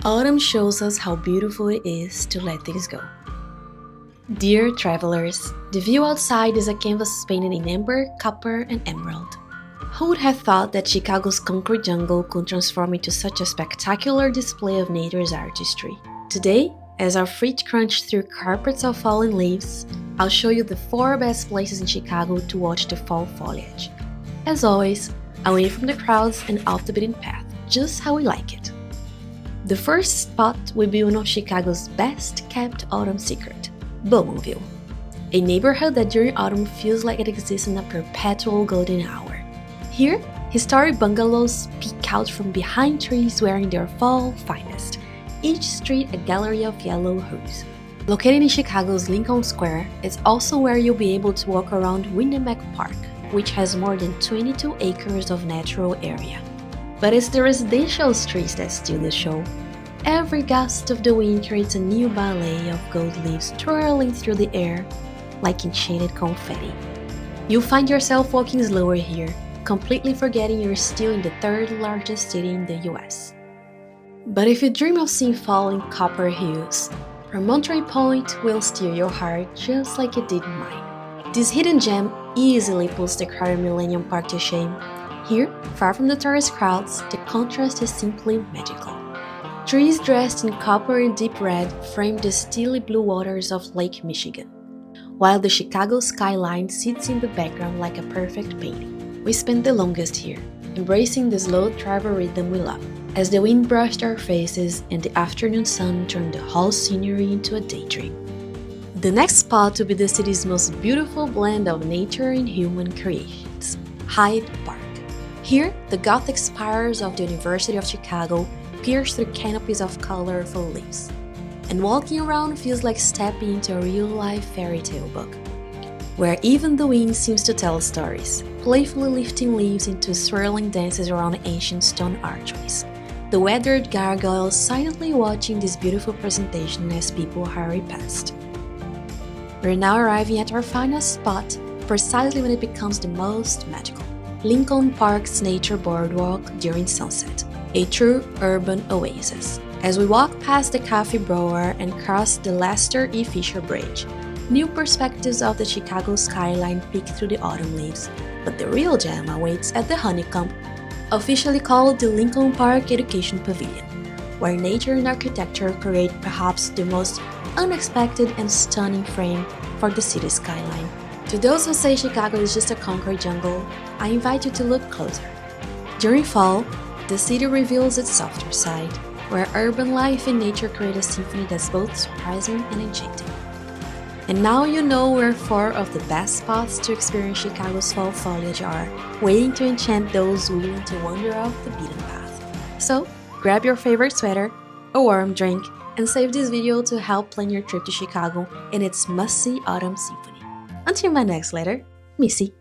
Autumn shows us how beautiful it is to let things go. Dear travelers, the view outside is a canvas painted in amber, copper, and emerald. Who would have thought that Chicago's concrete jungle could transform into such a spectacular display of nature's artistry? Today, as our feet crunch through carpets of fallen leaves, I'll show you the 4 best places in Chicago to watch the fall foliage. As always, away from the crowds and off the beaten path, just how we like it. The first spot will be one of Chicago's best-kept autumn secret, Bowmanville, a neighborhood that during autumn feels like it exists in a perpetual golden hour. Here, historic bungalows peek out from behind trees wearing their fall finest, each street a gallery of yellow hues. Located in Chicago's Lincoln Square, it's also where you'll be able to walk around Millennium Park, which has more than 22 acres of natural area. But it's the residential streets that steal the show. Every gust of the wind creates a new ballet of gold leaves twirling through the air like enchanted confetti. You'll find yourself walking slower here, completely forgetting you're still in the 3rd largest city in the US. But if you dream of seeing fall in copper hues, Promontory Point will steal your heart just like it did mine. This hidden gem easily puts the crowded Millennium Park to shame. Here, far from the tourist crowds, the contrast is simply magical. Trees dressed in copper and deep red frame the steely blue waters of Lake Michigan, while the Chicago skyline sits in the background like a perfect painting. We spent the longest here, embracing the slow travel rhythm we love, as the wind brushed our faces and the afternoon sun turned the whole scenery into a daydream. The next spot will be the city's most beautiful blend of nature and human creations, Hyde Park. Here, the gothic spires of the University of Chicago pierce through canopies of colorful leaves, and walking around feels like stepping into a real-life fairy tale book, where even the wind seems to tell stories, playfully lifting leaves into swirling dances around ancient stone archways. The weathered gargoyles silently watching this beautiful presentation as people hurry past. We're now arriving at our final spot, precisely when it becomes the most magical. Lincoln Park's Nature Boardwalk during sunset, a true urban oasis. As we walk past the Coffee Brewer and cross the Lester E. Fisher Bridge, new perspectives of the Chicago skyline peek through the autumn leaves, but the real gem awaits at the Honeycomb, officially called the Lincoln Park Education Pavilion, where nature and architecture create perhaps the most unexpected and stunning frame for the city's skyline. To those who say Chicago is just a concrete jungle, I invite you to look closer. During fall, the city reveals its softer side, where urban life and nature create a symphony that's both surprising and enchanting. And now you know where 4 of the best spots to experience Chicago's fall foliage are, waiting to enchant those willing to wander off the beaten path. So, grab your favorite sweater, a warm drink, and save this video to help plan your trip to Chicago and its must-see autumn symphony. Until my next letter, Myse.